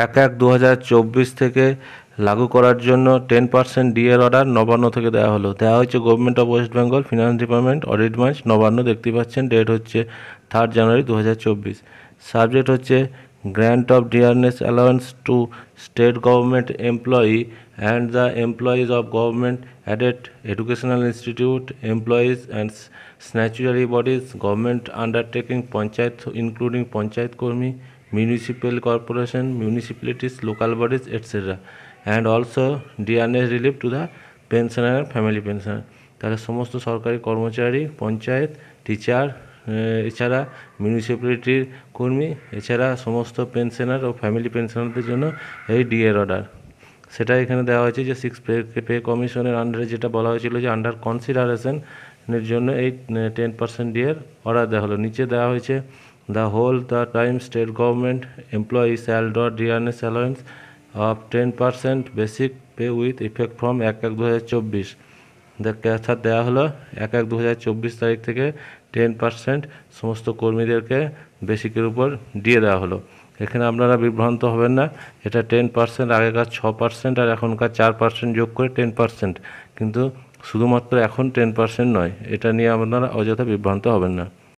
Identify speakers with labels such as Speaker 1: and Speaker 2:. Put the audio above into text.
Speaker 1: 1/1/2024 থেকে লাগু করার জন্য 10% ডিএর অর্ডার নবান্ন থেকে দেওয়া হলো। দেওয়া হচ্ছে government of West Bengal, finance department, audit branch, Nabanna. দেখতে পাচ্ছেন ডেট হচ্ছে 3 জানুয়ারি 2024। সাবজেক্ট হচ্ছে grant of dearness allowance two state government employee and the employees of government added educational institute, employees and statutory bodies, government undertaking, panchayat including panchayat কর্মী, municipal corporation, municipalities, local bodies, etc. and also dearness relief to the pensioner and family pensioner। তাহলে সমস্ত সরকারি কর্মচারী, panchayat, teacher, এছাড়া মিউনিসিপ্যালিটির কর্মী, এছাড়া সমস্ত pensioner ও family পেনশনারদের জন্য এই ডিএর অর্ডার, সেটা এখানে দেওয়া হয়েছে যে 6 পে কমিশনের আন্ডারে যেটা বলা হয়েছিল যে আন্ডার কনসিডারেশনের জন্য এই 10% ডিএর অর্ডার দেওয়া হলো। নিচে দেওয়া হয়েছে the whole the time state government employee shall draw dearness allowance of 10% basic pay with effect from 1/1/2024। অর্থাৎ দেওয়া হলো 1/1/2024 তারিখ থেকে 10% সমস্ত কর্মীদেরকে বেসিকের উপর দিয়ে দেওয়া হলো। এখানে আপনারা বিভ্রান্ত হবেন না, এটা 10%, আগেকার 6% আর এখনকার 4% যোগ করে 10%, কিন্তু শুধুমাত্র এখন 10% নয়। এটা নিয়ে আপনারা অযথা বিভ্রান্ত হবেন না।